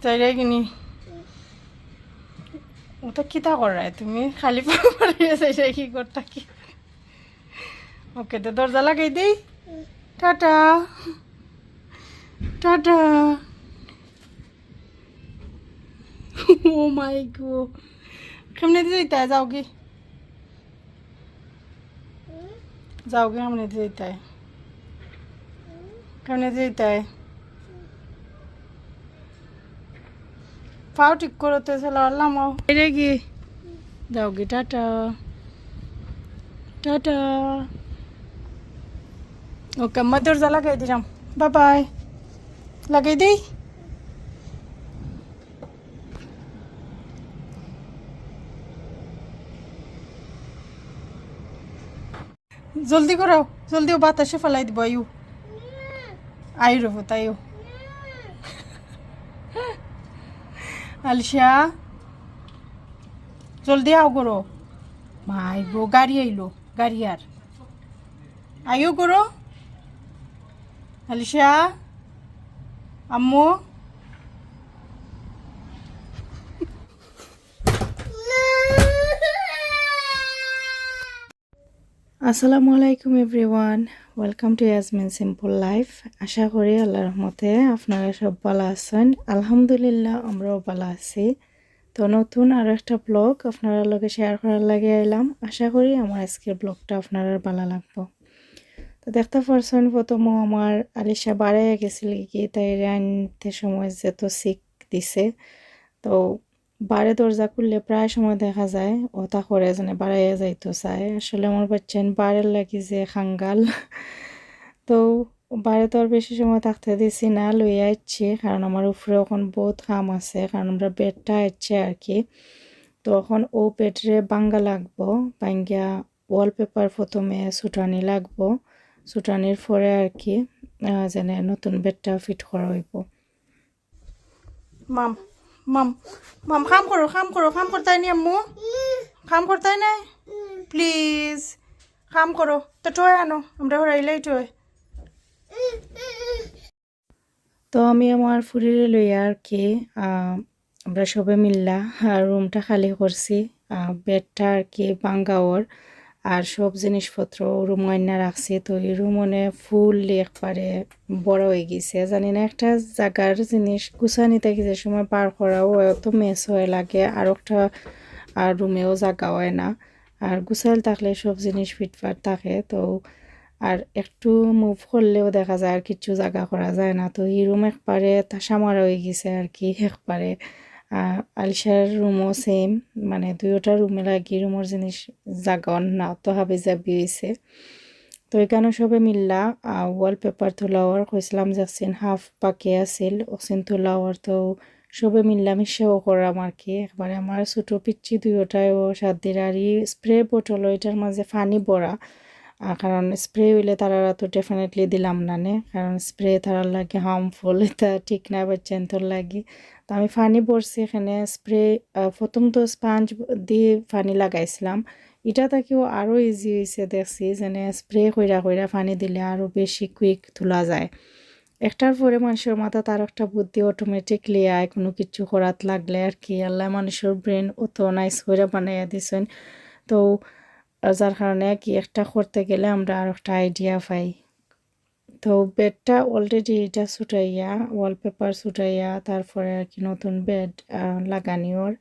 চাইলে কিনি ওটা কিতা করায় তুমি খালি পড়ে চাইলে কি করতা কি ওকে তো দরজা লাগাই দিই টাটা টাটা ও মাই গো কেমনে দিতে যাওগি যাওগি কেমনে দিতে কেমনে দিতে পাও ঠিক করতে চলো আল্লাহ রে কি যাওগি টাটা টাটা ওকে আমি দরজা লাগাই দিলাম বাই বাই লাগাই দিই জলদি করো জলদি ও বাতাসে ফেলাই দিব আয়ু আয়ু রবো তাইও আলিশা জলদি আও করো মাই গো গাড়ি আইলো গাড়ি আর আয়ু করো আলিশা আম্মু আসসালামু আলাইকুম everyone welcome to Yasmin simple life আশা করি আল্লাহর রহমতে আপনারা সব ভালো আছেন আলহামদুলিল্লাহ আমরাও ভালো আছি তো নতুন আরও একটা ব্লগ আপনারা লগে শেয়ার করার লাগে এলাম আশা করি আমার আজকের ব্লগটা আপনারা ভালো লাগবে তো দেখতে পারছেন প্রথমে আমার আলিশা বাড়ে গেছিল কি তাই আনতে সময় যে তো সিক দিছে তো বারে দরজা খুললে প্রায় সময় দেখা যায় ওটা করে যেন বাড়াইয়া যাইতো চায় আসলে আমার বাচ্চান বাড়ের লাগি যে খাঙ্গাল তো বাড়ি তো আর বেশি সময় থাকতে দিছি না লইয়া ইচ্ছে কারণ আমার উপরে এখন বহুত কাম আছে কারণ আমরা বেডটা ইচ্ছে আর কি তো এখন ও বেডরে বাঙ্গা লাগবো বাঙ্গিয়া ওয়ালপেপার প্রথমে ছুটানি লাগবো ছুটানির পরে আর কি যেন নতুন বেডটা ফিট করা হইব মাম মাম মাম কাম কাম করতে নি আম্মু কাম করতে না প্লিজ কাম করো তো টয় আনো আমরা হরাইলেই টয় তো আমি আমার ফুরিরে লইয়া আর কি আমরা সবে মিললা আর রুমটা খালি করছি বেডটা আর কি বাঙ্গাওর আর সব জিনিসপত্র রুম আইনা রাখছি তো এই রুম মনে ফুল একবারে বড় হয়ে গেছে জানি না একটা জায়গার জিনিস গুছানি থেকে যে সময় পার করাও এত মেস হয়ে লাগে আর একটা আর রুমেও জায়গা হয় না আর গুছাইল থাকলে সব জিনিস ফিটফাট থাকে তো আর একটু মুভ করলেও দেখা যায় আর কিছু জায়গা করা যায় না তো এই রুম একবারে তাসামারা হয়ে গেছে আর কি একবারে আলিশার রুমও সেম মানে দুইটা রুমে লাগি রুমের জিনিস জাগা না তো হাবি জাবি হয়েছে তো এখানে সবে মিললা ওয়ালপেপার তোলাওয়ার কইছিলাম যাচ্ছেন হাফ বাকি আছিল ওসিন তোলাওয়ার তো সবে মিললামিশেও করাম আর কি একবারে আমার ছোটো পিচ্ছি দুইটাও সাত দিন আর স্প্রে বোতল এটার মাঝে পানি ভরা কারণ স্প্রে হইলে তারা তো ডেফিনেটলি দিলাম না নে কারণ স্প্রে তারার লাগে হার্মফুল এটা ঠিক না বাচ্চান তোর লাগে তো আমি পানি ভরছি এখানে স্প্রে প্রথম তো স্পঞ্জ দিয়ে পানি লাগাইছিলাম এটা থেকেও আরও ইজি হয়েছে দেখছি যেনে স্প্রে কইরা পানি দিলে আরও বেশি কুইক তোলা যায় একটার পরে মানুষের মাথা তার একটা বুদ্ধি অটোমেটিকলি আয় কোনো কিছু করাত লাগলে আর কি আল্লাহ মানুষের ব্রেন অত নাইস করে বানাইয়া দিছেন তো যার কারণে কি একটা করতে গেলে আমরা আর একটা আইডিয়া পাই তো বেডটা অলরেডি এটা ছুটাইয়া ওয়ালপেপার ছুটাইয়া তারপরে আর কি নতুন বেড লাগানিওর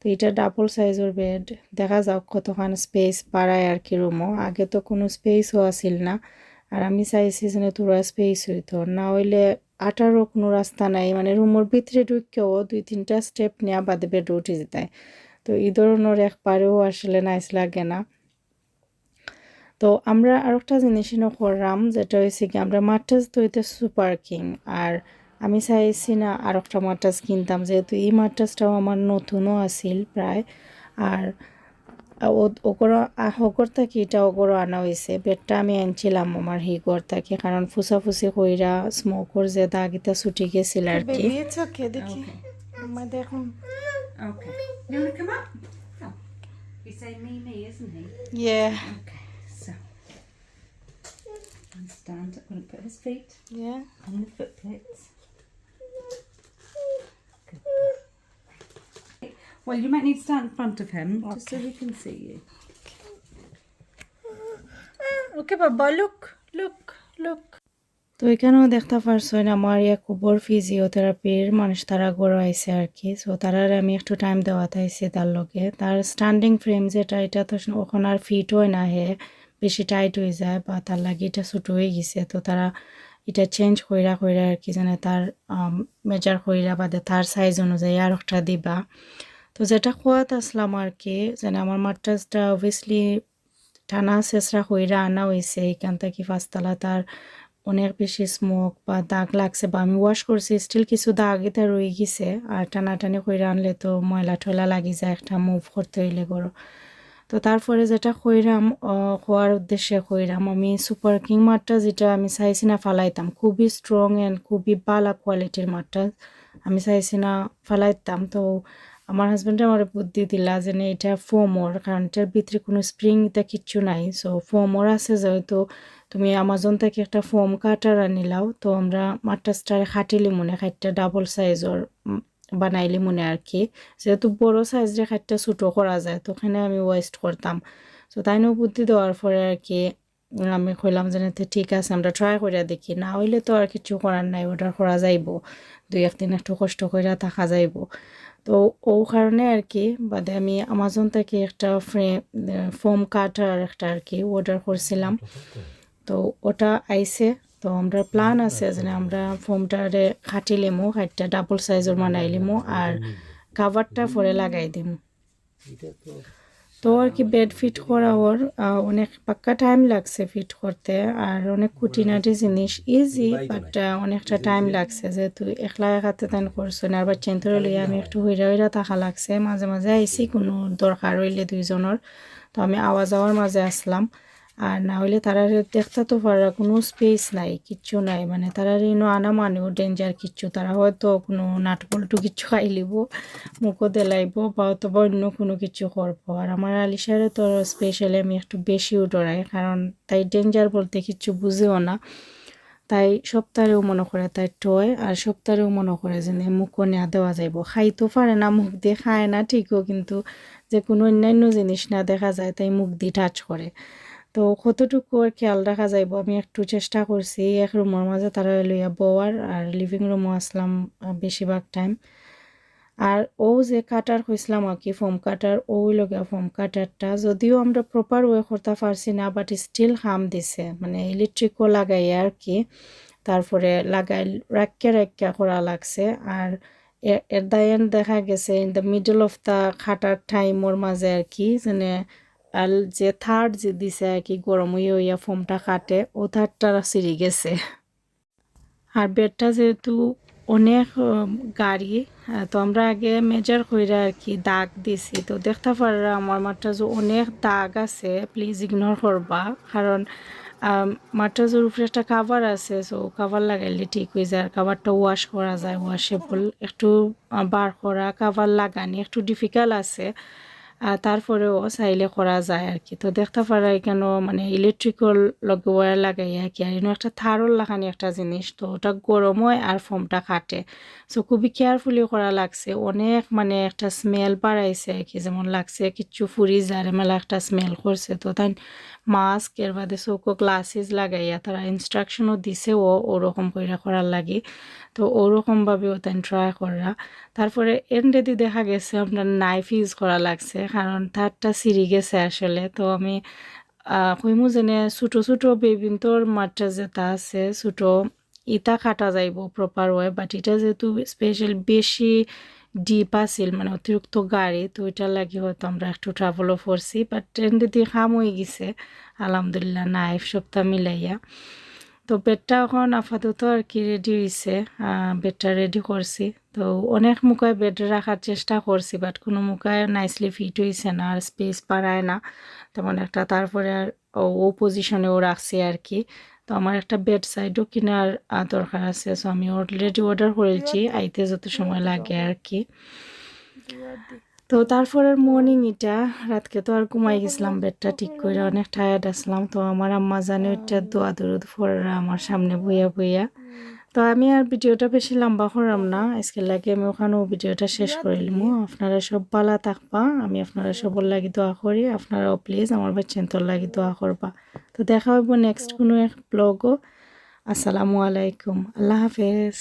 তো এটা ডাবল সাইজের বেড দেখা যাক কতখান স্পেস বাড়ায় আর কি রুমও আগে তো কোনো স্পেসও আসিল না আর আমি চাইছি যে তোরা স্পেস হইতো না হইলে আটারও কোনো রাস্তা নাই মানে রুমের ভিতরে ঢুকেও 2-3টা স্টেপ নেওয়া বাদে বেড উঠে যেতে তো এই ধরনের একবারেও আসলে নাইস লাগে না তো আমরা আর একটা জিনিস করলাম যেটা হয়েছে কি আমরা মাট্রাস তো হইতে সুপার কিং আর আমি চাইছি না আর একটা মাট্রাস কিনতাম যেহেতু এই মাট্রাসটাও আমার নতুনও আছিল প্রায় আর ওগর থেকে এটা ওগরও আনা হয়েছে বেডটা আমি আনছিলাম আমার হিগর থেকে কারণ ফুসাফুসি কইরা স্মোকর যে দাগ এটা ছুটি গেছিল আর কি দেখি দেখুন Okay. You want to come up? Oh. You say me, isn't he? Yeah. Okay, so. And stand. I'm going to put his feet Yeah. on the foot plates. Well, you might need to stand in front of him just so he can see you. Okay, Baba, look. তো এখানেও দেখতে পারছেন আমার এক কুবর ফিজিওথেরাপির মানুষ তারা গড় আইছে আর কি। সো তারার আমি একটু টাইম দেওয়াতে আইছি তার লগে। তার স্ট্যান্ডিং ফ্রেম যেটা এটা তো ওখানে আর ফিট হয় না, হে বেশি টাইট হয়ে যায় বা তার লাগে এটা ছোট হয়ে গেছে। তো তারা এটা চেঞ্জ কইরা আর কি জানে তার মেজার কইরা বাদে তার সাইজ অনুযায়ী আর একটা দিবা। তো যেটা খোয়াত আসলাম আর কি যেন আমার মাট্রাসটা অবভিয়াসলি টানা শেষরা কইরা আনা হয়েছে এখান থেকে পাঁচতলা, তার অনেক বেশি স্মোক বা দাগ লাগছে বা আমি ওয়াশ করছি স্টিল কিছু দাগ এটা রয়ে গেছে। আর টানাটানি কইরা আনলে তো ময়লা টয়লা লাগি যায় একটা মুভ করতে হইলে করো। তো তারপরে যেটা কইরাম হওয়ার উদ্দেশ্যে কইরাম আমি সুপার কিং মাঠটা যেটা আমি চাইছি না ফালাইতাম, খুবই স্ট্রং অ্যান্ড খুবই ভালো কোয়ালিটির মাঠটা আমি চাইছি না ফালাইতাম। তো আমার হাজব্যান্ডে আমার বুদ্ধি দিলা যে এটা ফোমর, কারণ এটার ভিতরে কোনো স্প্রিং এটা কিচ্ছু নাই। সো ফোমর আছে যেহেতু তুমি আমাজন থেকে একটা ফোম কাটার আনিলাও, তো আমরা মাট্রাসটারে খাটিলি মনে খাইটটা ডাবল সাইজর বানাইলি মনে আর কি, যেহেতু বড় সাইজ যে খাইটটা ছোটো করা যায় তো ওখানে আমি ওয়েস্ট করতাম। তো তাই নিয়েও বুদ্ধি দেওয়ার পরে আর কি আমি কইলাম যে ঠিক আছে আমরা ট্রাই করে দেখি, না হইলে তো আর কিছু করার নাই, অর্ডার করা যাইব, 2-1 দিন একটু কষ্ট করে থাকা যাইব। তো ও কারণে আর কি বাদে আমি আমাজন থেকে একটা ফোম কাটার একটা আর কি অর্ডার করছিলাম। তো ওটা আইছে। তো আমরা প্ল্যান আছে যে আমরা ফোমটারে খাটিলিমু, খাইটটা ডাবল সাইজের বানাইলিমু আর কাভারটা পরে লাগাই দিমু। তো আর কি বেড ফিট করা ওর অনেক পাক্কা টাইম লাগছে ফিট করতে, আর অনেক খুঁটিনাটি জিনিস ইজি বাট অনেকটা টাইম লাগছে, যেহেতু একলা একাতে তেন করছো না। আর বাচ্চা ধরে লইয়া আমি একটু হইরা থাকা লাগছে, মাঝে মাঝে আইসি কোনো দরকার হইলে দুইজনের, তো আমি আওয়া যাওয়ার মাঝে আসলাম। আর না হইলে তারা দেখতে তো পারার কোনো স্পেস নাই, কিচ্ছু নাই, মানে তারা রেনো আনা মানেও ডেঞ্জার কিচ্ছু, তারা হয়তো কোনো নাটবল্টু কিচ্ছু খাইলিব, মুখও দেলাইব বা অথবা অন্য কোনো কিছু করবো। আর আমার আলিশারে তো স্পেশালি আমি একটু বেশিও ডরাই, কারণ তাই ডেঞ্জার বলতে কিচ্ছু বুঝেও না। তাই সপ্তাহেও মনে করে তাই টয়, আর সপ্তাহেও মনে করে যে মুখও নেওয়া দেওয়া যাইব, খাইতেও পারে না, মুখ দিয়ে খায় না ঠিকও, কিন্তু যে কোনো অন্যান্য জিনিস না দেখা যায় তাই মুখ দিয়ে টাচ করে। তো কতটুকু আর খেয়াল রাখা যাইব আমি একটু চেষ্টা করছি এক রুমের মাঝে তারা লইয়া বওয়ার, আর লিভিং রুমও আসলাম বেশিরভাগ টাইম। আর ও যে কাটার হয়েছিলাম আর কি ফোম কাটার, ওই লগা ফোম কাটারটা যদিও আমরা প্রপার ওয়ে করতে পারছি না, বাট স্টিল হাম দিছে, মানে ইলেকট্রিকও লাগাই আর কি, তারপরে লাগাই রাক্কা করা লাগছে। আর এর দায়ন দেখা গেছে in the middle of the খাটার টাইমর মাঝে আর কি মানে আর যে থার্ড যে দিছে আর কি গরম হইয়া ফোমটা কাটে ও থার্ডটা ছিঁড়ে গেছে। আর বেডটা যেহেতু অনেক গাড়ি, তো আমরা আগে মেজার কইরা আর কি দাগ দিছি, তো দেখতে পারা আমার মাট্রাজে অনেক দাগ আছে, প্লিজ ইগনোর করবা, কারণ মাট্রাজের উপরে একটা কাভার আছে, সো কাভার লাগাইলে ঠিক হয়ে যায়। আর কাভারটা ওয়াশ করা যায়, ওয়াশেবল, একটু বার করা কাভার লাগানি একটু ডিফিকাল্ট আছে, তারপরেও চাইলে করা যায় আর কি। তো দেখতে পারা এখানে মানে ইলেকট্রিক্যাল লগে ওয়্যার লাগাই আর কি, আর এনে একটা থারল লাগানি একটা জিনিস, তো ওটা গরম হয় আর ফোমটা কাটে, সো খুবই কেয়ারফুলি করা লাগছে। অনেক মানে একটা স্মেল বাড়াইছে আর কি, যেমন লাগছে কিচ্ছু ফুরি যারে মেলা একটা স্মেল করছে। তো তাই মাস্ক এর বাদে চৌকো গ্লাসেস লাগাইয়া তারা ইনস্ট্রাকশনও দিছে ওরকম করে করার লাগে, তো ওরকমভাবেও তাই ট্রাই করা। তারপরে এন্ডেদি দেখা গেছে আপনার নাইফ ইউজ করা লাগছে, কারণ তারটা ছিঁড়ে গেছে আসলে। তো আমি কইমু যেনে ছোটো ছোটো বেবিন্তর মাত্রা যেটা আছে ছোটো ইটা কাটা যাইব প্রপার ওয়ে, বাট এটা যেহেতু স্পেশাল বেশি ডিপ আছিল মানে অতিরিক্ত গাড়ি, তো এটার লাগে হয়তো আমরা একটু ট্রাভেলও করছি, বাট এন্ডেদি খাম হয়ে গেছে আলহামদুলিল্লাহ নাইফ সপ্তাহ মিলাইয়া। তো বেডটা এখন আপাতত আর কি রেডি হয়েছে, বেডটা রেডি করছি। তো অনেক মুখায় বেড রাখার চেষ্টা করছি, বাট কোনো মুখায় নাইসলি ফিট হয়েছে না, আর স্পেস পারায় না তেমন একটা। তারপরে আর ও পজিশনেও রাখছি আর কি। তো আমার একটা বেড সাইডও কেনার দরকার আছে, সো আমি অলরেডি অর্ডার করেছি, আইতে যত সময় লাগে আর কি। তো তারপরের মর্নিং এটা রাতকে তো আর ঘুমাই গেছিলাম বেডটা ঠিক করে, অনেক টায়ার্ড আসলাম। তো আমার আম্মা জানে ওইটা দোয়া দরুদ ফোররা আমার সামনে বইয়া বইয়া, তো আমি আর ভিডিওটা বেশি লম্বা করলাম না, আজকে লাগে আমি ওখানেও ভিডিওটা শেষ করিলাম। আপনারা সব ভালো থাকবা, আমি আপনারা সবার লাগি দোয়া করি, আপনারাও প্লিজ আমার বাচ্চান্তর লাগি দোয়া করবা। তো দেখা হইব নেক্সট কোনো এক ব্লগও। আসসালামু আলাইকুম, আল্লাহ হাফেজ।